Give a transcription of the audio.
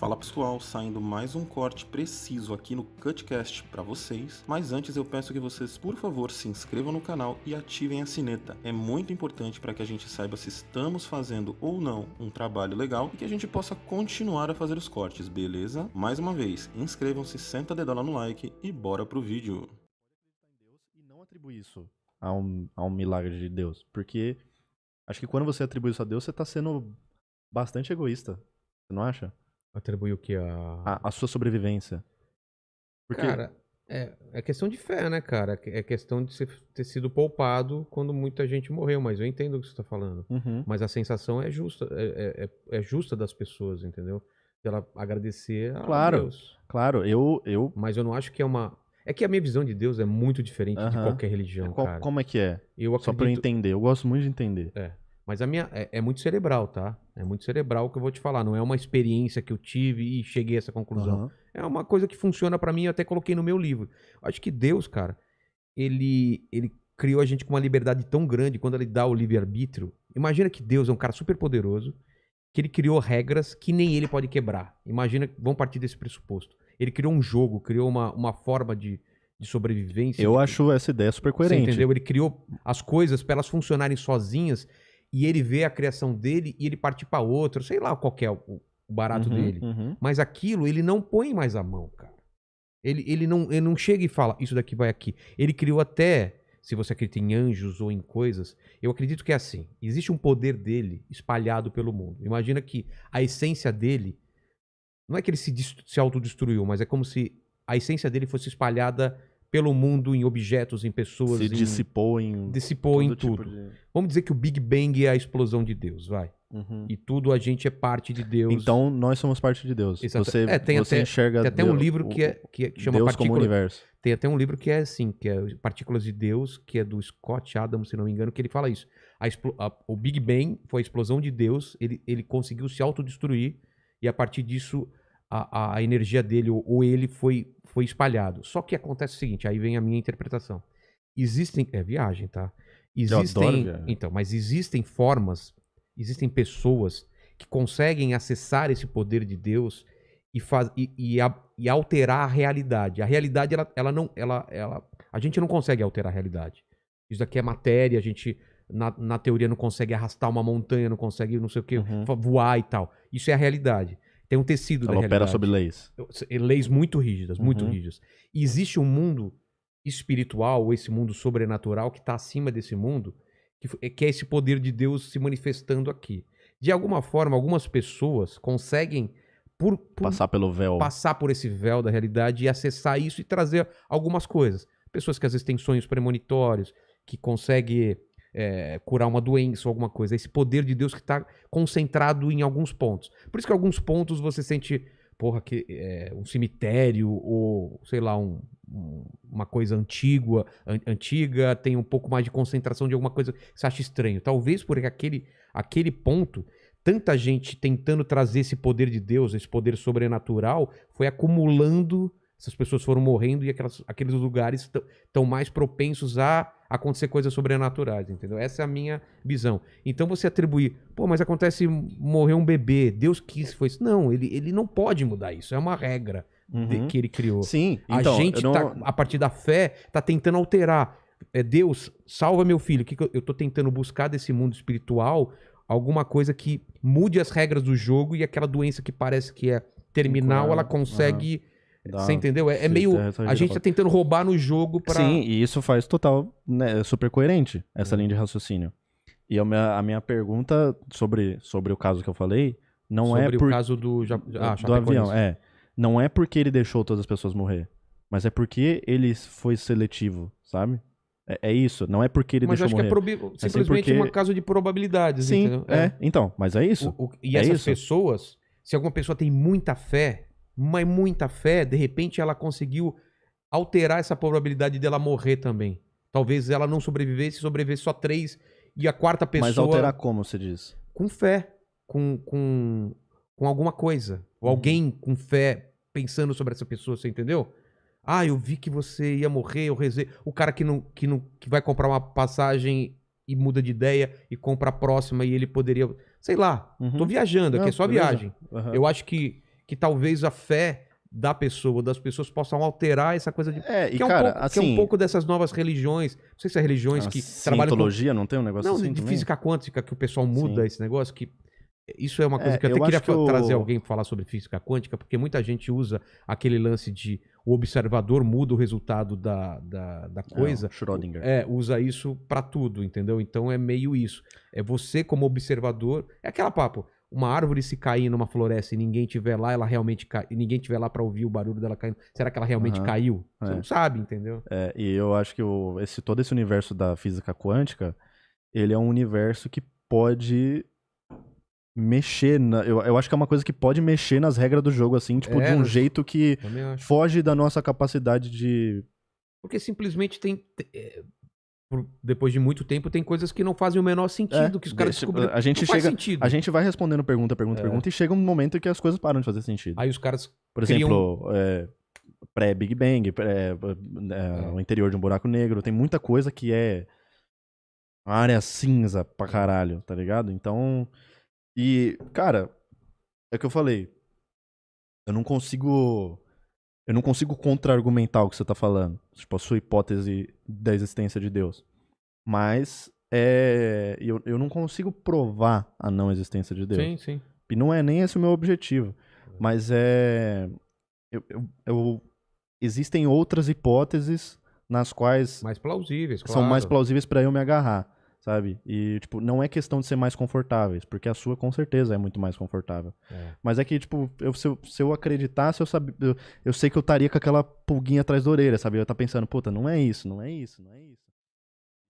Fala pessoal, saindo mais um corte preciso aqui no Cutcast para vocês, mas antes eu peço que vocês, por favor, se inscrevam no canal e ativem a sineta. É muito importante para que a gente saiba se estamos fazendo ou não um trabalho legal e que a gente possa continuar a fazer os cortes, beleza? Mais uma vez, inscrevam-se, senta a dedada no like e bora pro vídeo. E não atribui isso a um milagre de Deus, porque acho que quando você atribui isso a Deus, você tá sendo bastante egoísta, você não acha? Atribui o que? A sua sobrevivência. Porque... Cara, é questão de fé, né, cara? É questão de você ter sido poupado quando muita gente morreu, mas eu entendo o que você tá falando. Uhum. Mas a sensação é justa, é justa das pessoas, entendeu? Ela agradecer a Deus. Claro, eu... Mas eu não acho que é uma... É que a minha visão de Deus é muito diferente de qualquer religião, cara. Como é que é? Eu acredito... Só pra eu entender, eu gosto muito de entender. Mas a minha é muito cerebral, tá? É muito cerebral o que eu vou te falar. Não é uma experiência que eu tive e cheguei a essa conclusão. É uma coisa que funciona pra mim, eu até coloquei no meu livro. Eu acho que Deus, cara, ele criou a gente com uma liberdade tão grande quando ele dá o livre-arbítrio. Imagina que Deus é um cara super poderoso, que ele criou regras que nem ele pode quebrar. Imagina, vamos partir desse pressuposto. Ele criou um jogo, criou uma forma de sobrevivência. Eu acho essa ideia super coerente. Você entendeu? Ele criou as coisas pra elas funcionarem sozinhas. E ele vê a criação dele e ele partir pra outro, sei lá qual que é o barato dele. Mas aquilo ele não põe mais a mão, cara. Ele não chega e fala, isso daqui vai aqui. Ele criou até, se você acredita em anjos ou em coisas, eu acredito que é assim. Existe um poder dele espalhado pelo mundo. Imagina que a essência dele, não é que ele se autodestruiu, mas é como se a essência dele fosse espalhada pelo mundo, em objetos, em pessoas. Se dissipou em... Dissipou em tipo tudo. Vamos dizer que o Big Bang é a explosão de Deus, vai. E tudo a gente é parte de Deus. Então nós somos parte de Deus. Exato. Você enxerga tem até Deus, um livro que chama Deus como universo. Tem até um livro que é assim, que é Partículas de Deus, que é do Scott Adams, se não me engano, que ele fala isso. O Big Bang foi a explosão de Deus, ele conseguiu se autodestruir e a partir disso a energia dele ou ele foi espalhado. Só que acontece o seguinte, aí vem a minha interpretação. Existem... É viagem, tá? Eu adoro viagem. Então, mas existem formas, existem pessoas que conseguem acessar esse poder de Deus e alterar a realidade. A realidade, a gente não consegue alterar a realidade. Isso daqui é matéria, a gente... Na teoria não consegue arrastar uma montanha, não consegue não sei o que, voar e tal. Isso é a realidade. Tem um tecido da realidade. Ela opera sob leis. Leis muito rígidas, muito rígidas. E existe um mundo espiritual, ou esse mundo sobrenatural, que está acima desse mundo, que é esse poder de Deus se manifestando aqui. De alguma forma, algumas pessoas conseguem passar pelo véu. Passar por esse véu da realidade e acessar isso e trazer algumas coisas. Pessoas que às vezes têm sonhos premonitórios, que conseguem... curar uma doença ou alguma coisa. Esse poder de Deus que está concentrado em alguns pontos. Por isso que em alguns pontos você sente, um cemitério ou, sei lá, uma coisa antiga, tem um pouco mais de concentração de alguma coisa que você acha estranho. Talvez por aquele ponto, tanta gente tentando trazer esse poder de Deus, esse poder sobrenatural, foi acumulando... Essas pessoas foram morrendo e aqueles lugares estão mais propensos a acontecer coisas sobrenaturais, entendeu? Essa é a minha visão. Então você atribuir, mas acontece morrer um bebê, Deus quis que foi isso. Não, ele não pode mudar isso, é uma regra que ele criou. Sim, então, a gente, a partir da fé, tá tentando alterar. Deus, salva meu filho. Que eu tô tentando buscar desse mundo espiritual alguma coisa que mude as regras do jogo e aquela doença que parece que é terminal, ela consegue... Você entendeu? É meio... A gente tá tentando roubar no jogo pra... Sim, e isso faz total... Né, super coerente, essa linha de raciocínio. E a minha pergunta sobre o caso que eu falei... Não sobre é por... o caso do avião, não é porque ele deixou todas as pessoas morrer. Mas é porque ele foi seletivo, sabe? É isso, não é porque ele deixou morrer. Mas acho que é simplesmente um caso de probabilidades, sim, entendeu? Então, mas é isso. E essas pessoas, se alguma pessoa tem muita fé... Mas muita fé, de repente ela conseguiu alterar essa probabilidade dela morrer também. Talvez ela não sobrevivesse só 3 e a quarta pessoa... Mas alterar como, você diz? Com fé, com alguma coisa. Ou alguém com fé pensando sobre essa pessoa, você entendeu? Eu vi que você ia morrer, eu rezei. O cara que vai comprar uma passagem e muda de ideia e compra a próxima e ele poderia... Sei lá, tô viajando aqui, é só viagem. Eu acho que que talvez a fé da pessoa, das pessoas possam alterar essa coisa de... E que é um cara, pouco, que é um pouco dessas novas religiões, não sei se é religiões que trabalham com... cientologia, não tem um negócio Não, assim de também? física quântica, que o pessoal muda Sim. esse negócio, que isso é uma coisa que eu eu até queria acho que trazer alguém para falar sobre física quântica, porque muita gente usa aquele lance de o observador muda o resultado da coisa. Schrödinger. Usa isso para tudo, entendeu? Então é meio isso. É você como observador, é aquela papo, uma árvore se cair numa floresta e ninguém tiver lá, ela realmente cai, e ninguém tiver lá para ouvir o barulho dela caindo, será que ela realmente caiu? Você não sabe, entendeu? E eu acho que todo esse universo da física quântica, ele é um universo que pode mexer, eu acho que é uma coisa que pode mexer nas regras do jogo, assim, tipo, de um jeito que foge da nossa capacidade de... Porque simplesmente depois de muito tempo, tem coisas que não fazem o menor sentido, que os caras descobriram. A gente não faz sentido. A gente vai respondendo pergunta, e chega um momento em que as coisas param de fazer sentido. Aí os caras Por exemplo, pré-Big Bang, o interior de um buraco negro, tem muita coisa que é área cinza pra caralho, tá ligado? Então, cara, é o que eu falei, eu não consigo contra-argumentar o que você tá falando, tipo, a sua hipótese da existência de Deus. Mas eu não consigo provar a não existência de Deus. Sim, sim. E não é nem esse o meu objetivo. Mas existem outras hipóteses nas quais mais plausíveis, são mais plausíveis pra eu me agarrar, sabe? E, tipo, não é questão de ser mais confortáveis, porque a sua com certeza é muito mais confortável. Mas é que, tipo, se eu acreditasse, eu sei que eu estaria com aquela pulguinha atrás da orelha, sabe? Eu ia estar pensando, puta, não é isso, não é isso, não é isso.